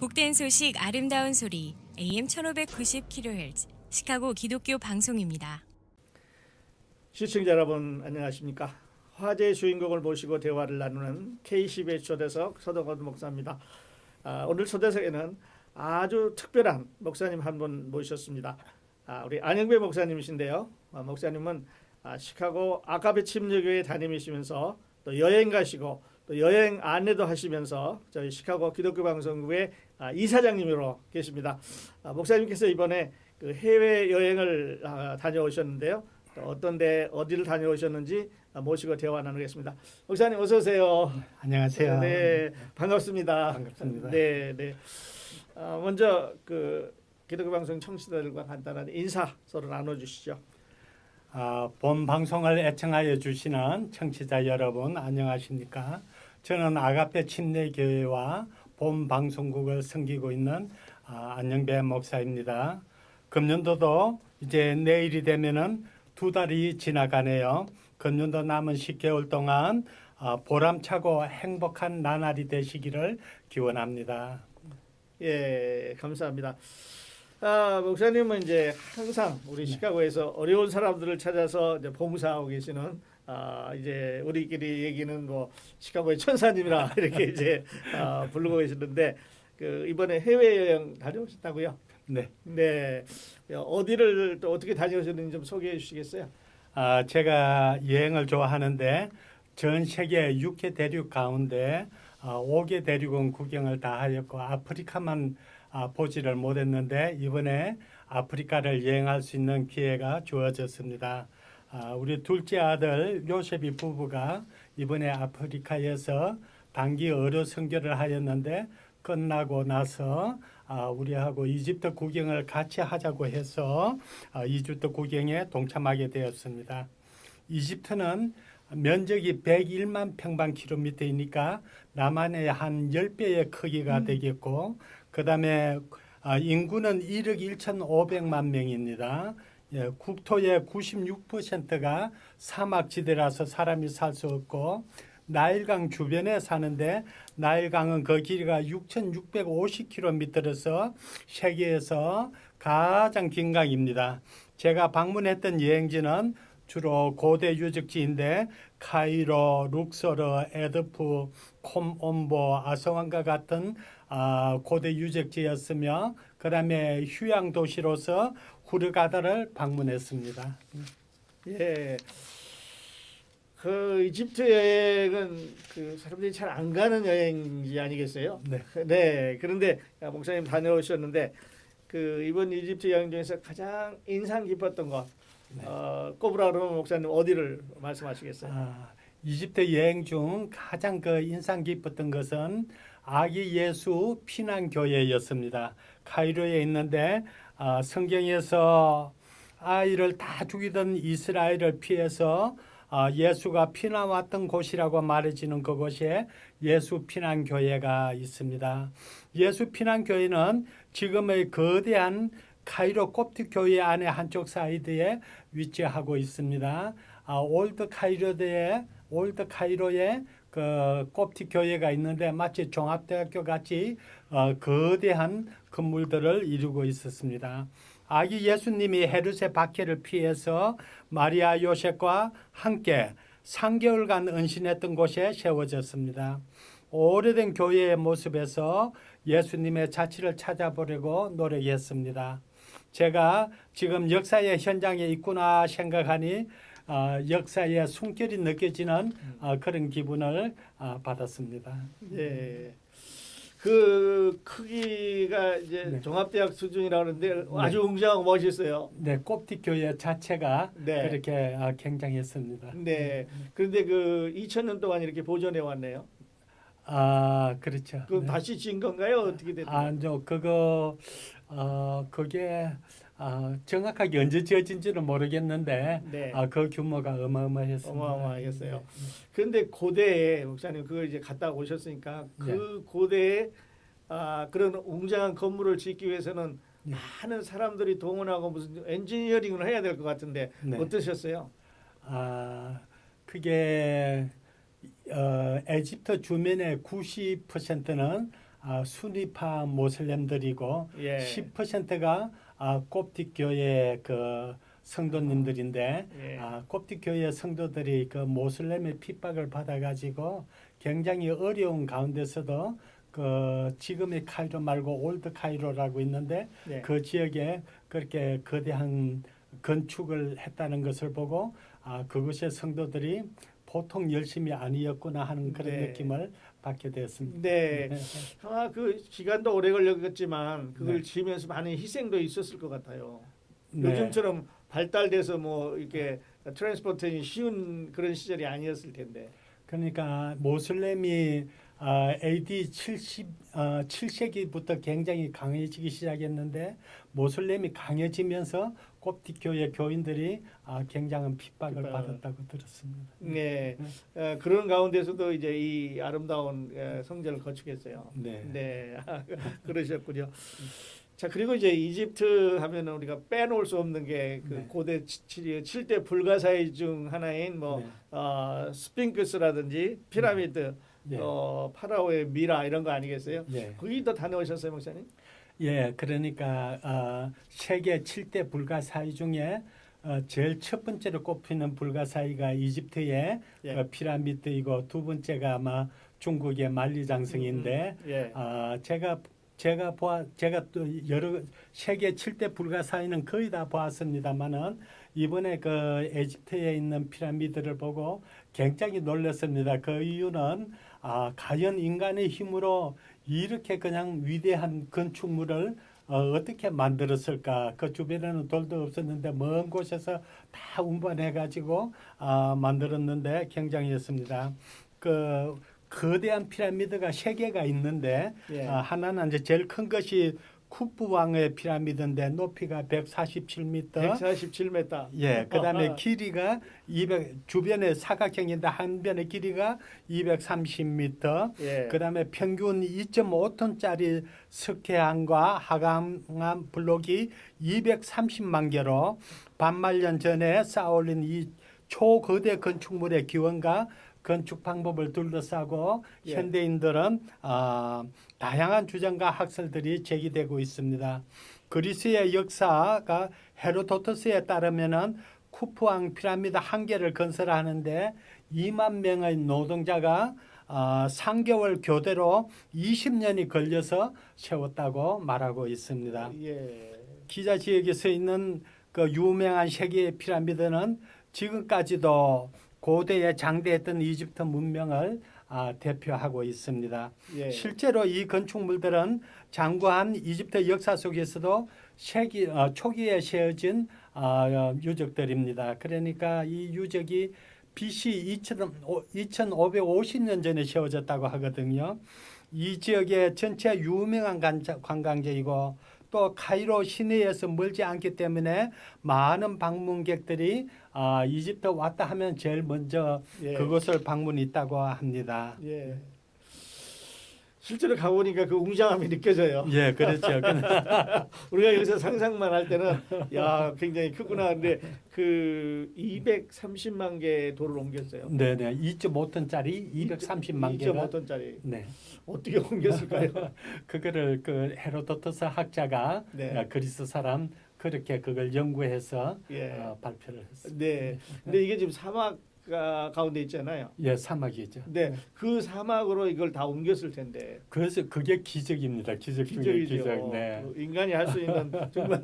복된 소식 아름다운 소리 AM 1590kHz 시카고 기독교 방송입니다. 시청자 여러분 안녕하십니까? 화제의 주인공을 모시고 대화를 나누는 KCBS 초대석 서동원 목사입니다. 오늘 초대석에는 아주 특별한 목사님 한 분 모셨습니다. 우리 안영배 목사님이신데요. 목사님은 시카고 아가페 침례교회 다니시면서 또 여행 가시고 또 여행 안내도 하시면서 저희 시카고 기독교 방송국의 이사장님으로 계십니다. 목사님께서 이번에 그 해외 여행을 다녀오셨는데요. 또 어떤데 어디를 다녀오셨는지 모시고 대화 나누겠습니다. 목사님 어서 오세요. 안녕하세요. 네, 반갑습니다. 반갑습니다. 네, 네. 먼저 그 기독교 방송 청취자들과 간단한 인사 서로 나눠주시죠. 본 방송을 애청하여 주시는 청취자 여러분 안녕하십니까? 저는 아가페 침례교회와 본 방송국을 섬기고 있는 안영배 목사입니다. 금년도도 이제 내일이 되면은 2달이 지나가네요. 금년도 남은 10개월 동안 보람차고 행복한 나날이 되시기를 기원합니다. 예, 감사합니다. 목사님은 이제 항상 우리 시카고에서 어려운 사람들을 찾아서 이제 봉사하고 계시는 이제 우리끼리 얘기는 뭐 시카고의 천사님이라 이렇게 이제 부르고 계시는데 그 이번에 해외 여행 다녀오셨다고요? 네. 네. 어디를 또 어떻게 다녀오셨는지 좀 소개해 주시겠어요? 제가 여행을 좋아하는데 전 세계 6개 대륙 가운데 5개 대륙은 구경을 다 하였고 아프리카만 보지를 못했는데 이번에 아프리카를 여행할 수 있는 기회가 주어졌습니다. 우리 둘째 아들 요셉이 부부가 이번에 아프리카에서 단기 어로 선교를 하였는데 끝나고 나서 우리하고 이집트 구경을 같이 하자고 해서 이집트 구경에 동참하게 되었습니다. 이집트는 면적이 101만 평방킬로미터이니까 남한의 한 10배의 크기가 되겠고 그 다음에 인구는 1억 1,500만 명입니다. 예, 국토의 96%가 사막지대라서 사람이 살 수 없고 나일강 주변에 사는데 나일강은 그 길이가 6,650km라서 세계에서 가장 긴 강입니다. 제가 방문했던 여행지는 주로 고대 유적지인데 카이로, 룩소르, 에드푸, 콤옴보, 아스완과 같은 고대 유적지였으며 그 다음에 휴양 도시로서 후르가다를 방문했습니다. 예. 그 이집트 여행은 그 사람들이 잘 안 가는 여행지 아니겠어요? 네. 네. 그런데 목사님 다녀오셨는데 그 이번 이집트 여행 중에서 가장 인상 깊었던 것 꼽으라 그러면 목사님 어디를 말씀하시겠어요? 이집트 여행 중 가장 그 인상 깊었던 것은 아기 예수 피난교회였습니다. 카이로에 있는데 성경에서 아이를 다 죽이던 이스라엘을 피해서 예수가 피난 왔던 곳이라고 말해지는 그곳에 예수 피난교회가 있습니다. 예수 피난교회는 지금의 거대한 카이로 콥틱 교회 안에 한쪽 사이드에 위치하고 있습니다. 올드 카이로에 그 콥틱 교회가 있는데 마치 종합대학교 같이 거대한 건물들을 이루고 있었습니다. 아기 예수님이 헤롯의 박해를 피해서 마리아 요셉과 함께 3개월간 은신했던 곳에 세워졌습니다. 오래된 교회의 모습에서 예수님의 자취를 찾아보려고 노력했습니다. 제가 지금 역사의 현장에 있구나 생각하니 역사의 숨결이 느껴지는 그런 기분을 받았습니다. 예. 그 크기가 이제 종합대학 수준이라고 하는데 아주 웅장하고 멋있어요. 네, 콥틱 교회 자체가 네. 그렇게 굉장했습니다. 네. 그런데 그 2000년 동안 이렇게 보존해 왔네요. 그렇죠. 그럼 네. 다시 지은 건가요? 어떻게 됐나요? 그게 정확하게 언제 지어진지는 모르겠는데 네. 그 규모가 어마어마했습니다. 어마어마하겠어요. 그런데 고대에 목사님 그걸 이제 갔다 오셨으니까 그 고대에 그런 웅장한 건물을 짓기 위해서는 많은 사람들이 동원하고 무슨 엔지니어링을 해야 될 것 같은데 네. 어떠셨어요? 그게 에집트 주민의 90%는 수니파 모슬렘들이고 예. 10%가 콥틱 교회 그 성도님들인데 예. 콥틱 교회 성도들이 그 모슬렘의 핍박을 받아가지고 굉장히 어려운 가운데서도 그 지금의 카이로 말고 올드 카이로라고 있는데 네. 그 지역에 그렇게 거대한 건축을 했다는 것을 보고 그것의 성도들이 보통 열심이 아니었구나 하는 그런 네. 느낌을 받게 되었습니다. 네. 아마 그 기간도 오래 걸렸겠지만 그걸 네. 지으면서 많은 희생도 있었을 것 같아요. 네. 요즘처럼 발달돼서 뭐 이렇게 트랜스포테이션이 쉬운 그런 시절이 아니었을 텐데. 그러니까 모슬렘이 AD 7세기부터 굉장히 강해지기 시작했는데 모슬렘이 강해지면서 콥틱 교회 교인들이 굉장한 핍박을 받았다고 들었습니다. 네. 그런 가운데서도 이제 이 아름다운 성전을 건축했어요. 네. 네. 그러셨군요. 자, 그리고 이제 이집트 하면은 우리가 빼놓을 수 없는 게 그 네. 고대 7대 불가사의 중 하나인 뭐 네. 스핑크스라든지 피라미드, 네. 파라오의 미라 이런 거 아니겠어요? 네. 거기도 다녀오셨어요, 목사님? 예, 그러니까 세계 7대 불가사의 중에 제일 첫 번째로 꼽히는 불가사의가 이집트의 예. 피라미드이고 두 번째가 아마 중국의 만리장성인데 예. 제가 또 여러 세계 7대 불가사의는 거의 다 보았습니다만은 이번에 그 에집트에 있는 피라미드를 보고 굉장히 놀랐습니다. 그 이유는 과연 인간의 힘으로 이렇게 그냥 위대한 건축물을 어떻게 만들었을까? 그 주변에는 돌도 없었는데 먼 곳에서 다 운반해 가지고 만들었는데 굉장했습니다. 그 거대한 피라미드가 세 개가 있는데 예. 하나는 이제 제일 큰 것이 쿠프 왕의 피라미드인데 높이가 147m. 147m. 예, 그다음에 길이가 200 주변에 사각형인데 한 변의 길이가 230m. 예. 그다음에 평균 2.5톤짜리 석회암과 하강암 블록이 230만 개로 반말년 전에 쌓아올린 이 초거대 건축물의 기원과 건축 방법을 둘러싸고 예. 현대인들은 다양한 주장과 학설들이 제기되고 있습니다. 그리스의 역사가 헤로도토스에 따르면은 쿠프왕 피라미드 한 개를 건설하는데 2만 명의 노동자가 3개월 교대로 20년이 걸려서 세웠다고 말하고 있습니다. 예. 기자 지역에 서 있는 그 유명한 세계의 피라미드는 지금까지도 고대에 장대했던 이집트 문명을 대표하고 있습니다. 예. 실제로 이 건축물들은 장구한 이집트 역사 속에서도 초기에 세워진 유적들입니다. 그러니까 이 유적이 BC 2550년 전에 세워졌다고 하거든요. 이 지역의 전체 유명한 관광지이고 또 카이로 시내에서 멀지 않기 때문에 많은 방문객들이 이집트 왔다 하면 제일 먼저 예. 그곳을 방문했다고 합니다. 예. 실제로 가보니까 그 웅장함이 느껴져요. 예, 그렇죠. 우리가 여기서 상상만 할 때는 야 굉장히 크구나. 근데 그 230만 개 돌을 옮겼어요. 네네, 2.5톤짜리 230만 개가 2.5톤짜리 네, 어떻게 옮겼을까요? 그거를 그 헤로도토스 학자가 네. 그리스 사람 그렇게 그걸 연구해서 예. 발표를 했습니다. 네. 근데 이게 지금 사막 가운데 있잖아요. 예, 사막이죠. 네. 그 사막으로 이걸 다 옮겼을 텐데. 그래서 그게 기적입니다. 기적 중에 기적이죠. 기적. 네. 그 인간이 할 수 있는 정말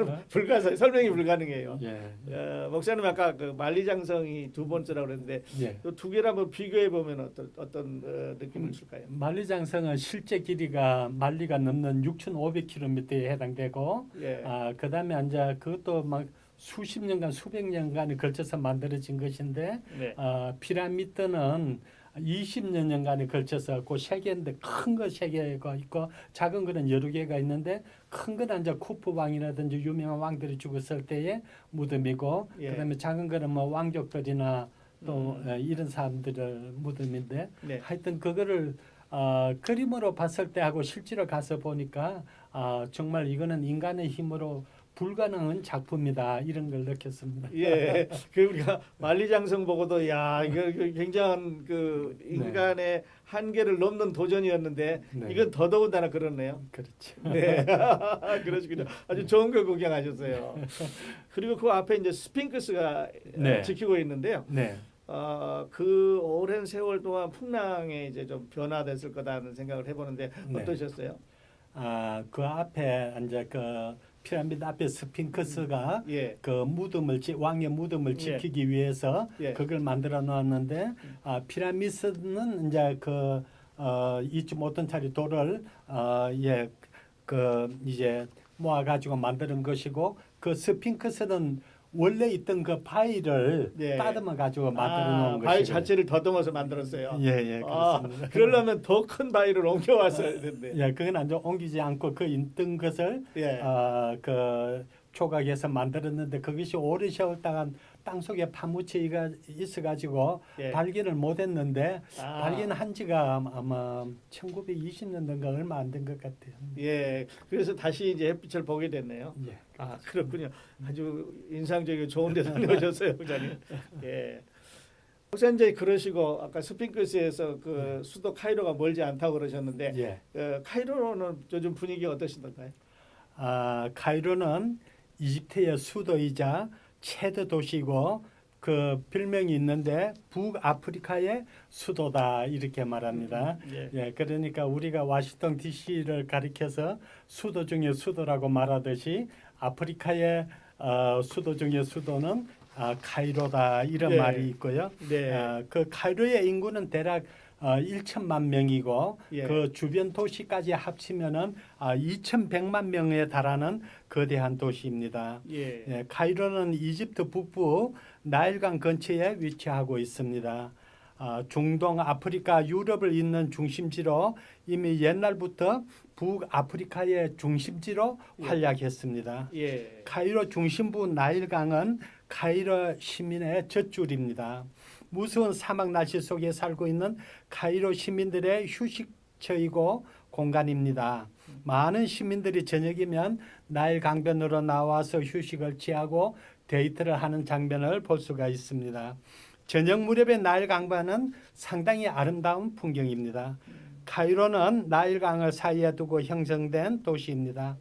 설명이 불가능해요. 예. 목사님 아까 그 만리장성이 두 번째라고 그랬는데 예. 또 두 개를 한번 비교해 보면 어떤 느낌을 줄까요? 만리장성은 실제 길이가 만리가 넘는 6,500km에 해당되고, 예. 그다음에 이제 그것도 막 수십 년간 수백 년간에 걸쳐서 만들어진 것인데, 네. 피라미드는 20여 년간에 걸쳐서 그 세 개인데 큰 거 세 개가 있고 작은 거는 여러 개가 있는데 큰 거는 이제 쿠프 왕이라든지 유명한 왕들이 죽었을 때의 무덤이고 예. 그다음에 작은 거는 뭐 왕족들이나 또 이런 사람들의 무덤인데 네. 하여튼 그거를 그림으로 봤을 때하고 실제로 가서 보니까 정말 이거는 인간의 힘으로 불가능한 작품이다 이런 걸 느꼈습니다. 예, 그 우리가 만리장성 보고도 야 이거 굉장한 그 인간의 한계를 넘는 도전이었는데 네. 이건 더더군다나 그렇네요. 그렇죠. 네, 그러시군요. 아주 좋은 걸 구경하셨어요. 그리고 그 앞에 이제 스핑크스가 네. 지키고 있는데요. 네. 그 오랜 세월 동안 풍랑에 이제 좀 변화됐을 거다는 생각을 해보는데 네. 어떠셨어요? 그 앞에 이제 그 피라미드 앞에 스핑크스가 예, 그 왕의 무덤을 지키기 위해서 예. 그걸 만들어 놓았는데 피라미드는 이제 잊지 못한 차례 돌을 이제 모아 가지고 만드는 것이고 그 스핑크스는 원래 있던 그 바위를 예. 따듬어 가지고 만들어 놓은 바위 것이고 자체를 더듬어서 만들었어요. 예, 그렇습니다. 그러려면 더 큰 바위를 옮겨왔어야 되는데. 예, 그건 아주 옮기지 않고 그 있던 것을 예. 그 조각에서 만들었는데 그것이 오래 세월다가 땅 속에 파묻혀 있어가지고 예. 발견을 못했는데 아. 발견한 지가 아마 1920년대인가 얼마 안 된 것 같아요. 예, 그래서 다시 이제 햇빛을 보게 됐네요. 예, 그렇군요. 아주 인상적이고 좋은 데 다녀오셨어요, 부장님. 예. 혹시 이제 그러시고 아까 스핑크스에서 그 수도 카이로가 멀지 않다고 그러셨는데 예. 카이로는 요즘 분위기가 어떠시던가요? 카이로는 이집트의 수도이자 최대 도시고 그 별명이 있는데 북아프리카의 수도다 이렇게 말합니다. 예, 그러니까 우리가 워싱턴 DC를 가리켜서 수도 중의 수도라고 말하듯이 아프리카의 수도 중의 수도는 카이로다 이런 네. 말이 있고요. 네. 그 카이로의 인구는 대략 1천만 명이고 예. 그 주변 도시까지 합치면은 2,100만 명에 달하는 거대한 도시입니다. 예. 예, 카이로는 이집트 북부 나일강 근처에 위치하고 있습니다. 중동, 아프리카, 유럽을 잇는 중심지로 이미 옛날부터 북아프리카의 중심지로 활약했습니다. 예. 카이로 중심부 나일강은 카이로 시민의 젖줄입니다. 무서운 사막 날씨 속에 살고 있는 카이로 시민들의 휴식처이고 공간입니다. 많은 시민들이 저녁이면 나일 강변으로 나와서 휴식을 취하고 데이트를 하는 장면을 볼 수가 있습니다. 저녁 무렵의 나일 강변은 상당히 아름다운 풍경입니다. 카이로는 나일강을 사이에 두고 형성된 도시입니다.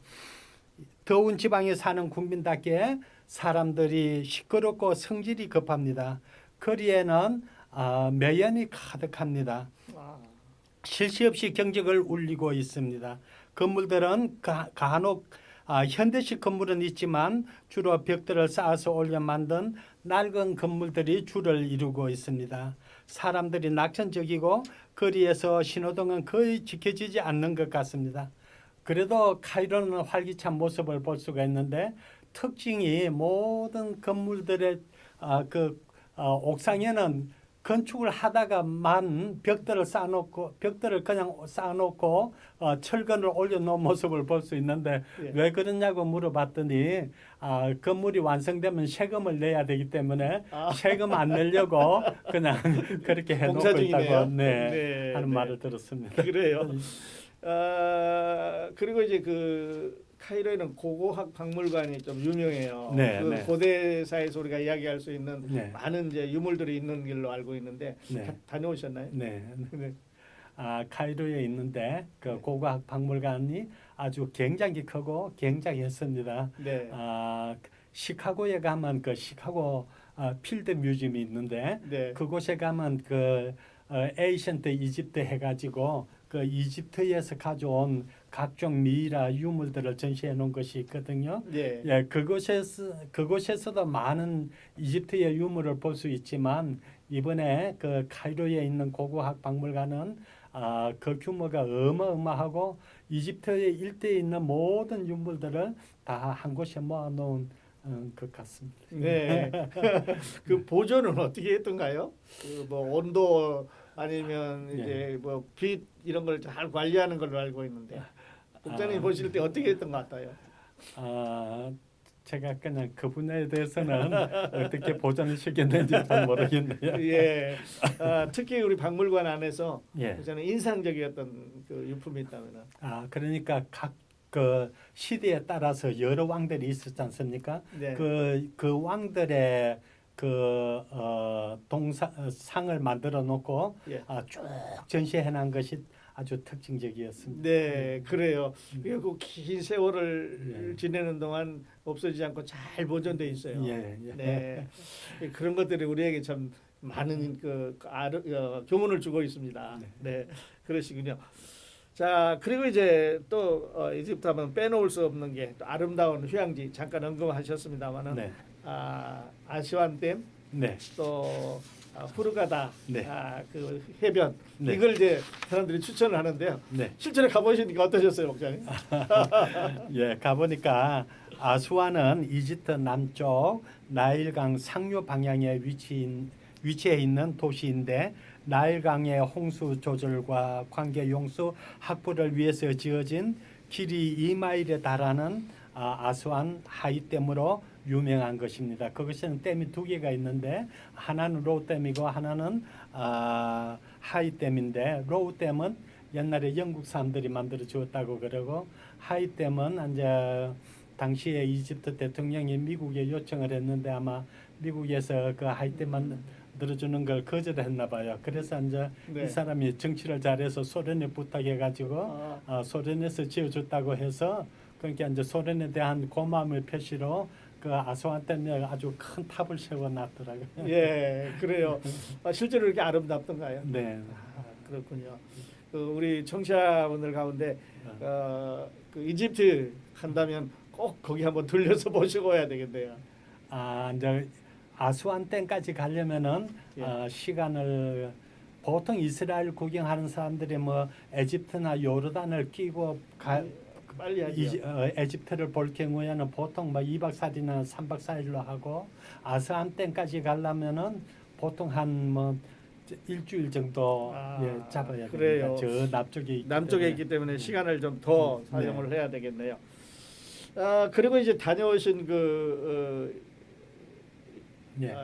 더운 지방에 사는 국민답게 사람들이 시끄럽고 성질이 급합니다. 거리에는 매연이 가득합니다. 쉴 새 없이 경적을 울리고 있습니다. 건물들은 간혹 현대식 건물은 있지만 주로 벽들을 쌓아서 올려 만든 낡은 건물들이 줄을 이루고 있습니다. 사람들이 낙천적이고 거리에서 신호등은 거의 지켜지지 않는 것 같습니다. 그래도 카이로는 활기찬 모습을 볼 수가 있는데 특징이 모든 건물들의 옥상에는 건축을 하다가만 벽들을 그냥 쌓아놓고 철근을 올려놓은 모습을 볼 수 있는데 왜 그러냐고 물어봤더니 건물이 완성되면 세금을 내야 되기 때문에 세금 안 내려고 그냥 그렇게 해놓고 있다고 하는 말을 들었습니다. 그래요. 그리고 이제 그 카이로에는 고고학 박물관이 좀 유명해요. 고대사에서 우리가 이야기할 수 있는 많은 이제 유물들이 있는 길로 알고 있는데 다녀오셨나요? 네. 카이로에 있는데 그 고고학 박물관이 아주 굉장히 크고 굉장했습니다. 네. 시카고에 가면 그 시카고 필드 뮤지엄이 있는데 그곳에 가면 그 에이션트 이집트 해가지고 그 이집트에서 가져온 각종 미이라 유물들을 전시해 놓은 것이 있거든요. 그곳에서도 많은 이집트의 유물을 볼 수 있지만 이번에 그 카이로에 있는 고고학 박물관은 그 규모가 어마어마하고 이집트의 일대에 있는 모든 유물들을 다 한 곳에 모아놓은 것 같습니다. 네. 그 보존은 어떻게 했던가요? 그 뭐 온도 아니면 이제 뭐 빛 이런 걸 잘 관리하는 걸로 알고 있는데 목사님 보실 때 어떻게 했던 것 같아요? 제가 그냥 그 분야에 대해서는 어떻게 보존을 시켰는지 잘 모르겠네요. 예. 특히 우리 박물관 안에서 저는 인상적이었던 그 유품이 있다면 그러니까 그 시대에 따라서 여러 왕들이 있었지 않습니까? 네. 그 왕들의 상을 만들어 놓고 예. 쭉 전시해 놓은 것이 아주 특징적이었습니다. 네, 그래요. 그 긴 세월을 예. 지내는 동안 없어지지 않고 잘 보존돼 있어요. 예, 예. 네, 그런 것들이 우리에게 참 많은 교훈을 주고 있습니다. 네, 그러시군요. 자, 그리고 이제 또 이집트 하면 빼놓을 수 없는 게 또 아름다운 휴양지 잠깐 언급하셨습니다만은 네. 아시완댐 네. 또 후르가다 네. 그 해변 네. 이걸 이제 사람들이 추천을 하는데요. 네. 실제로 가보시니까 어떠셨어요, 목사님? 예, 가보니까 아수안은 이집트 남쪽 나일강 상류 방향에 위치해 있는 도시인데 나일강의 홍수 조절과 관계 용수 확보를 위해서 지어진 길이 2마일에 달하는 아수안 하이댐으로 유명한 것입니다. 그것은 댐이 두 개가 있는데 하나는 로우댐이고 하나는 하이댐인데 로우댐은 옛날에 영국 사람들이 만들어 주었다고 그러고 하이댐은 이제 당시에 이집트 대통령이 미국에 요청을 했는데 아마 미국에서 그 하이댐만 들어주는 걸 거절했나 봐요. 그래서 이제 네. 이 사람이 정치를 잘해서 소련에 부탁해 가지고 소련에서 지어줬다고 해서 그러니까 이제 소련에 대한 고마움의 표시로 그 아수안 댐에 아주 큰 탑을 세워놨더라고요. 예, 그래요. 실제로 이렇게 아름답던가요? 네. 그렇군요. 우리 청취자분들 가운데 그 이집트 한다면 꼭 거기 한번 들려서 보시고 와야 되겠네요. 이제 아수안 댐까지 가려면은 예. 시간을 보통 이스라엘 구경하는 사람들이 뭐 에집트나 요르단을 끼고 빨리 하죠. 에집트를 볼 경우에는 보통 뭐 2박 4일이나 3박 4일로 하고 아수안 댐까지 가려면은 보통 한 뭐 일주일 정도 잡아야 그래요. 됩니다. 저 남쪽에 남쪽에 있기 때문에 시간을 좀 더 네. 사용을 해야 되겠네요. 그리고 이제 다녀오신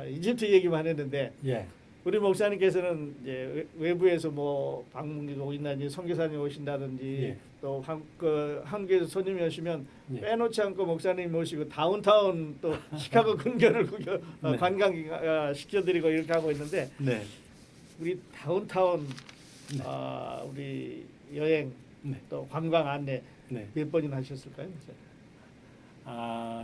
이집트 얘기만 했는데 예. 우리 목사님께서는 이제 외부에서 뭐 방문객 오신다든지 선교사님 오신다든지 예. 또 한국에서 손님이 오시면 예. 빼놓지 않고 목사님 모시고 다운타운 또 시카고 근교를 네. 관광 시켜드리고 이렇게 하고 있는데 네. 우리 다운타운 네. 우리 여행 네. 또 관광 안내 네. 몇 번이나 하셨을까요?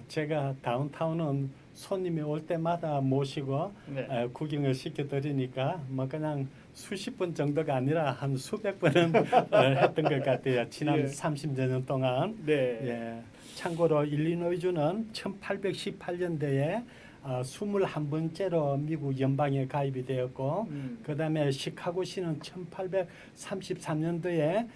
제가 다운타운은 손님이 올 때마다 모시고 네. 구경을 시켜드리니까 뭐 그냥 수십 번 정도가 아니라 한 수백 번은 했던 것 같아요. 지난 예. 30년 동안. 네. 예. 참고로 일리노이주는 1818년도에 21번째로 미국 연방에 가입이 되었고 그다음에 시카고시는 1833년도에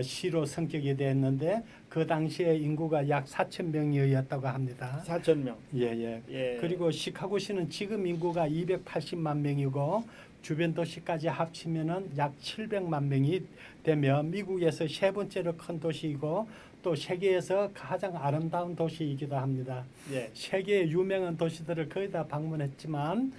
시로 성격이 됐는데 그 당시에 인구가 약 4,000명이었다고 합니다. 4,000명. 예. 예. 그리고 시카고시는 지금 인구가 280만 명이고 주변 도시까지 합치면은 약 700만 명이 되며 미국에서 세 번째로 큰 도시이고 또 세계에서 가장 아름다운 도시이기도 합니다. 예. 세계의 유명한 도시들을 거의 다 방문했지만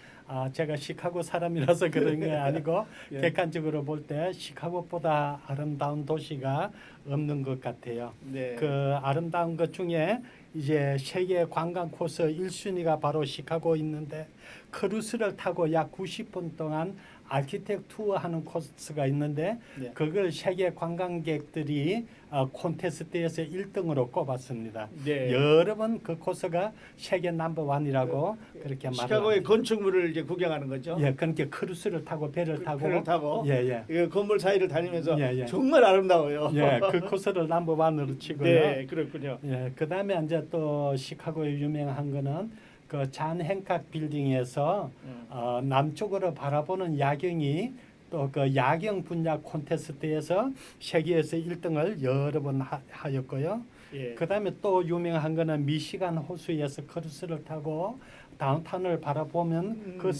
제가 시카고 사람이라서 그런 게 아니고 예. 객관적으로 볼 때 시카고보다 아름다운 도시가 없는 것 같아요. 네. 그 아름다운 것 중에 이제 세계 관광 코스 1순위가 바로 시카고 있는데 크루스를 타고 약 90분 동안 아키텍 투어하는 코스가 있는데 네. 그걸 세계 관광객들이 콘테스트에서 1등으로 꼽았습니다. 네. 여러 번 그 코스가 세계 넘버원이라고 그렇게 말을 시카고의 합니다. 건축물을 이제 구경하는 거죠. 예, 그러니까 크루스를 타고 배를 타고 배를 타고 예. 이 건물 사이를 다니면서 예. 정말 아름다워요. 예, 그 코스를 넘버원으로 치고요. 네, 그렇군요. 예, 그다음에 이제 또 시카고에 유명한 거는 그 잔 행각 빌딩에서 남쪽으로 바라보는 야경이 또 그 야경 분야 콘테스트에서 세계에서 1등을 여러 번 하였고요. 예. 그다음에 또 유명한 거는 미시간 호수에서 크루스를 타고 다운타운을 바라보면 그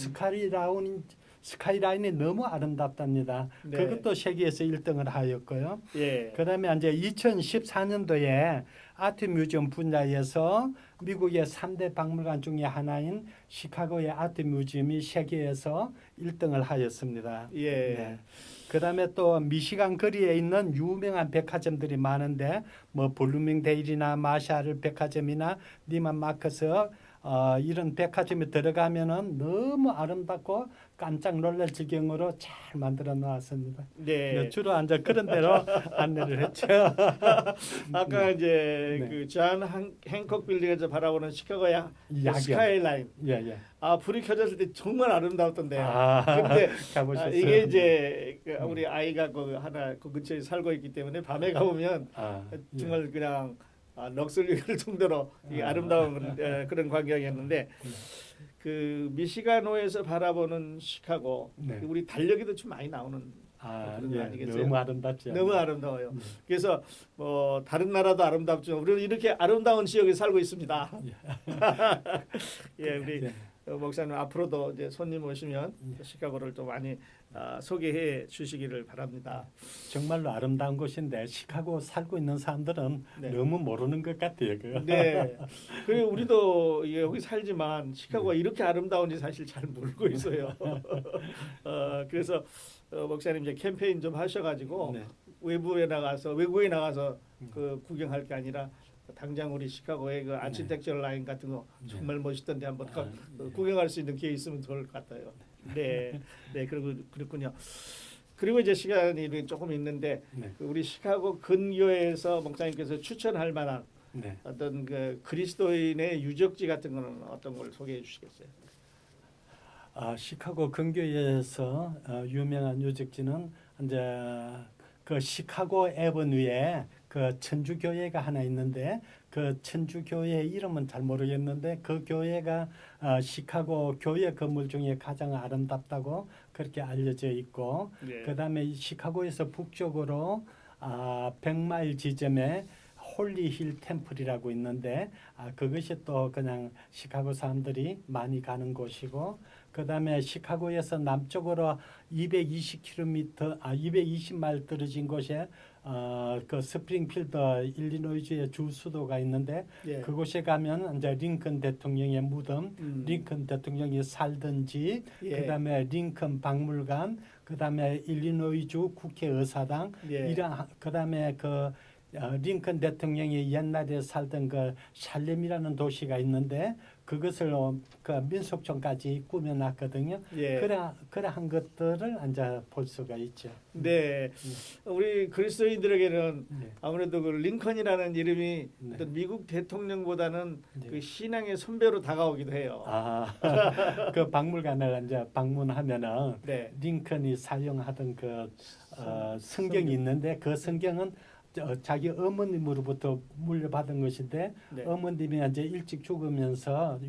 스카이라인이 너무 아름답답니다. 네. 그것도 세계에서 1등을 하였고요. 예. 그다음에 이제 2014년도에 아트 뮤지엄 분야에서 미국의 3대 박물관 중에 하나인 시카고의 아트 뮤지엄이 세계에서 1등을 하였습니다. 예. 네. 그다음에 또 미시간 거리에 있는 유명한 백화점들이 많은데 뭐 블루밍데일이나 마샬 백화점이나 니만 마커스 이런 백화점에 들어가면은 너무 아름답고 깜짝 놀랄 지경으로 잘 만들어 놨습니다. 네. 주로 앉아 그런 대로 안내를 했죠. 아까 이제 네. 그존 행콕 빌딩에서 바라보는 시카고의 야경. 스카이라인. 예, 예. 불이 켜졌을 때 정말 아름다웠던데. 아, 근데 가보셨어요? 이게 이제 우리 아이가 그 근처에 살고 있기 때문에 밤에 가보면 정말 그냥 넋을 잃을 정도로 이 아름다운 그런 광경이었는데 그 미시간호에서 바라보는 시카고 네. 우리 달력에도 좀 많이 나오는 그런 거 아니겠어요? 너무 아름답죠. 너무 아름다워요. 그래서 뭐 다른 나라도 아름답죠. 우리는 이렇게 아름다운 지역에 살고 있습니다. 예, 우리 목사님 앞으로도 이제 손님 오시면 시카고를 또 많이 소개해 주시기를 바랍니다. 정말로 아름다운 곳인데 시카고 살고 있는 사람들은 네. 너무 모르는 것 같아요. 그거. 네. 그리고 우리도 여기 살지만 시카고가 이렇게 아름다운지 사실 잘 모르고 있어요. 그래서 목사님 이제 캠페인 좀 하셔가지고 네. 외국에 나가서 그 구경할 게 아니라 당장 우리 시카고의 그 아치텍처럴 라인 같은 거 정말 멋있던데 한번 구경할 수 있는 기회 있으면 좋을 것 같아요. 네, 네, 그렇군요. 그리고 이제 시간이 조금 있는데 네. 우리 시카고 근교에서 목사님께서 추천할 만한 네. 어떤 그 그리스도인의 유적지 같은 거는 어떤 걸 소개해 주시겠어요? 시카고 근교에서 유명한 유적지는 이제 그 시카고 애버뉴에 그 천주교회가 하나 있는데 그 천주교회 이름은 잘 모르겠는데 그 교회가 시카고 교회 건물 중에 가장 아름답다고 그렇게 알려져 있고 네. 그다음에 이 시카고에서 북쪽으로 100마일 지점에 홀리힐 템플이라고 있는데 그것이 또 그냥 시카고 사람들이 많이 가는 곳이고 그다음에 시카고에서 남쪽으로 220마일 떨어진 곳에 그 스프링필드 일리노이주의 주 수도가 있는데 예. 그곳에 가면 이제 링컨 대통령의 무덤, 링컨 대통령이 살던 집, 예. 그다음에 링컨 박물관, 그다음에 일리노이주 국회의사당 예. 이런 그다음에 그 링컨 대통령이 옛날에 살던 그 살렘이라는 도시가 있는데 그것을 그 민속촌까지 꾸며놨거든요. 예. 그러한 것들을 이제 볼 수가 있죠. 네, 우리 그리스도인들에게는 네. 아무래도 그 링컨이라는 이름이 네. 어떤 미국 대통령보다는 네. 그 신앙의 선배로 다가오기도 해요. 그 박물관을 이제 방문하면은 네. 링컨이 사용하던 그 성경이 있는데 그 성경은 자기 어머님으로부터 물려받은 것인데 네. 어머님이 이제 일찍 죽으면서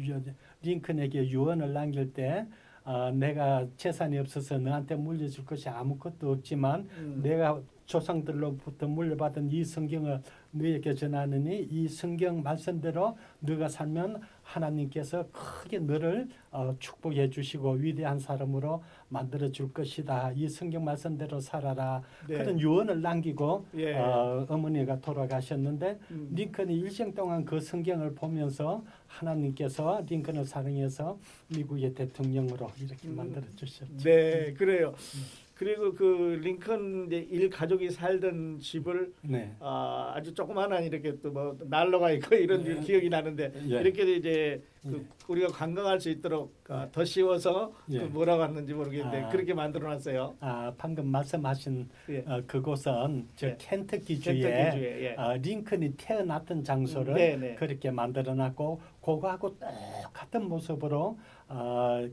링컨에게 유언을 남길 때 내가 재산이 없어서 너한테 물려줄 것이 아무것도 없지만 내가 조상들로부터 물려받은 이 성경을 너에게 전하느니 이 성경 말씀대로 너가 살면 하나님께서 크게 너를 축복해 주시고 위대한 사람으로 만들어 줄 것이다. 이 성경 말씀대로 살아라. 네. 그런 유언을 남기고 예. 어머니가 돌아가셨는데 링컨이 일생 동안 그 성경을 보면서 하나님께서 링컨을 사랑해서 미국의 대통령으로 이렇게 만들어 주셨죠. 네, 그래요. 그리고 그 링컨 이제 일가족이 살던 집을 네. 아주 조그마한 이렇게 또 뭐 난로가 있고 이런 기억이 나는데 예. 이렇게 이제 우리가 관광할 수 있도록 더 씌워서 예. 그 뭐라고 하는지 모르겠는데 그렇게 만들어놨어요. 방금 말씀하신 예. 그곳은 저 예. 켄터키주에 켄터키주에, 예. 링컨이 태어났던 장소를 네네. 그렇게 만들어놨고 그거하고 똑같은 모습으로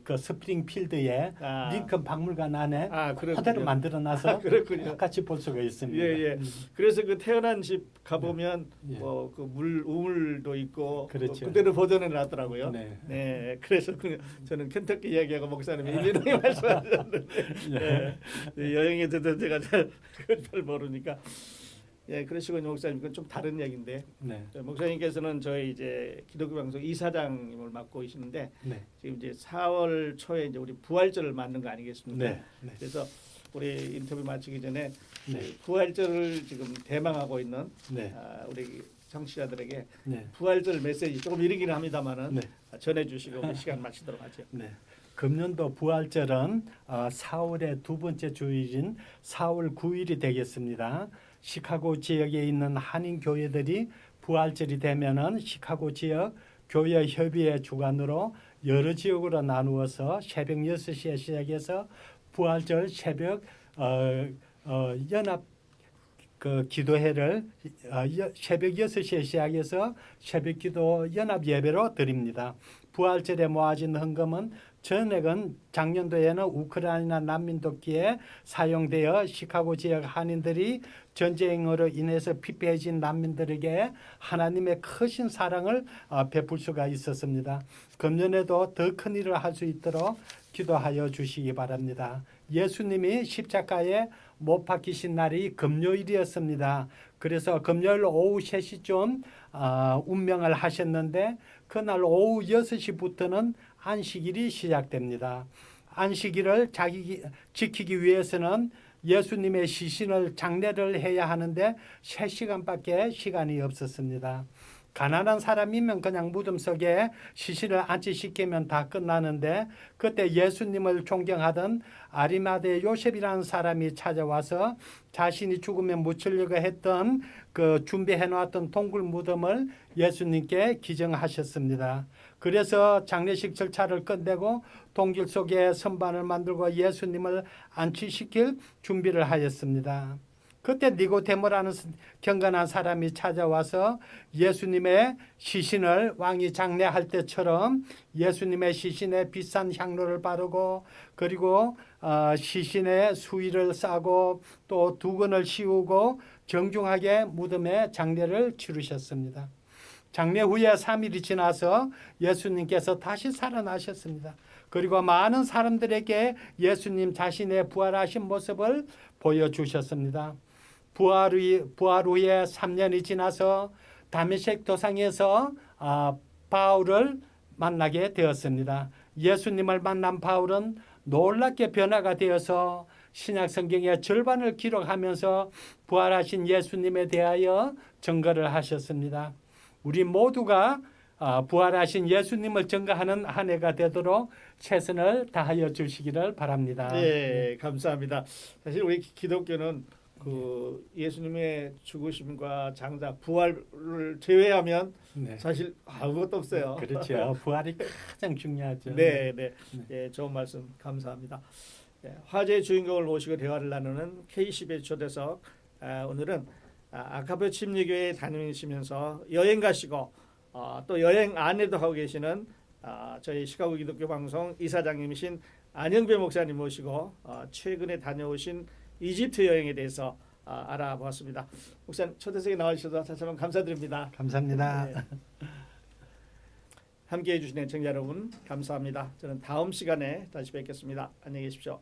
그 스프링필드에 링컨 박물관 안에 그렇군요. 그대로 만들어놔서 그렇군요. 똑같이 볼 수가 있습니다. 예. 그래서 그 태어난 집 가보면 예. 뭐 그 우물도 있고 그렇죠. 그대로 보존해 놨더라고요. 네. 네. 그래서 저는 켄터키 이야기하고 목사님이 일리노이 말씀하셨는데 여행에 대해서 제가 잘 모르니까 그러시군요, 목사님. 그건 좀 다른 얘기인데 네. 목사님께서는 저희 이제 기독교 방송 이사장님을 맡고 계시는데 네. 지금 이제 4월 초에 이제 우리 부활절을 맞는 거 아니겠습니까? 네. 그래서 우리 인터뷰 마치기 전에 네. 부활절을 지금 대망하고 있는 네. 우리 청취자들에게 네. 부활절 메시지 조금 이르기는 합니다만은 네. 전해주시고 우리 시간 마치도록 하죠. 네. 금년도 부활절은 4월의 두 번째 주일인 4월 9일이 되겠습니다. 시카고 지역에 있는 한인 교회들이 부활절이 되면은 시카고 지역 교회 협의회 주관으로 여러 지역으로 나누어서 새벽 6시에 시작해서 부활절 새벽 연합 그 기도회를 새벽 6시에 시작해서 새벽 기도 연합 예배로 드립니다. 부활절에 모아진 헌금은 전액은 작년도에는 우크라이나 난민 돕기에 사용되어 시카고 지역 한인들이 전쟁으로 인해서 피폐해진 난민들에게 하나님의 크신 사랑을 베풀 수가 있었습니다. 금년에도 더 큰 일을 할 수 있도록 기도하여 주시기 바랍니다. 예수님이 십자가에 못 박히신 날이 금요일이었습니다. 그래서 금요일 오후 3시쯤 운명을 하셨는데 그날 오후 6시부터는 안식일이 시작됩니다. 안식일을 지키기 위해서는 예수님의 시신을 장례를 해야 하는데 3시간밖에 시간이 없었습니다. 가난한 사람이면 그냥 무덤 속에 시신을 안치시키면 다 끝나는데 그때 예수님을 존경하던 아리마대 요셉이라는 사람이 찾아와서 자신이 죽으면 묻히려고 했던 그 준비해 놓았던 동굴 무덤을 예수님께 기증하셨습니다. 그래서 장례식 절차를 끝내고 동굴 속에 선반을 만들고 예수님을 안치시킬 준비를 하였습니다. 그때 니고데모라는 경건한 사람이 찾아와서 예수님의 시신을 왕이 장례할 때처럼 예수님의 시신에 비싼 향로를 바르고 그리고 시신에 수의를 싸고 또 두건을 씌우고 정중하게 무덤에 장례를 치르셨습니다. 장례 후에 3일이 지나서 예수님께서 다시 살아나셨습니다. 그리고 많은 사람들에게 예수님 자신의 부활하신 모습을 보여주셨습니다. 부활 후에 3년이 지나서 다메섹 도상에서 바울을 만나게 되었습니다. 예수님을 만난 바울은 놀랍게 변화가 되어서 신약 성경의 절반을 기록하면서 부활하신 예수님에 대하여 증거를 하셨습니다. 우리 모두가 부활하신 예수님을 증거하는 한 해가 되도록 최선을 다하여 주시기를 바랍니다. 네, 감사합니다. 사실 우리 기독교는 그 예수님의 죽으심과 장사 부활을 제외하면 네. 사실 아무것도 없어요. 그렇죠. 부활이 가장 중요하죠. 네, 네, 예, 좋은 말씀 감사합니다. 예, 화제의 주인공을 모시고 대화를 나누는 K10의 초대석. 오늘은 아카페 침례교회에 다니시면서 여행 가시고 또 여행 안내도 하고 계시는 저희 시카고 기독교 방송 이사장님이신 안영배 목사님 모시고 최근에 다녀오신 이집트 여행에 대해서 알아보았습니다. 목사님 초대석에 나와주셔서 다시 한번 감사드립니다. 감사합니다. 네. 함께해 주신 애청자 여러분 감사합니다. 저는 다음 시간에 다시 뵙겠습니다. 안녕히 계십시오.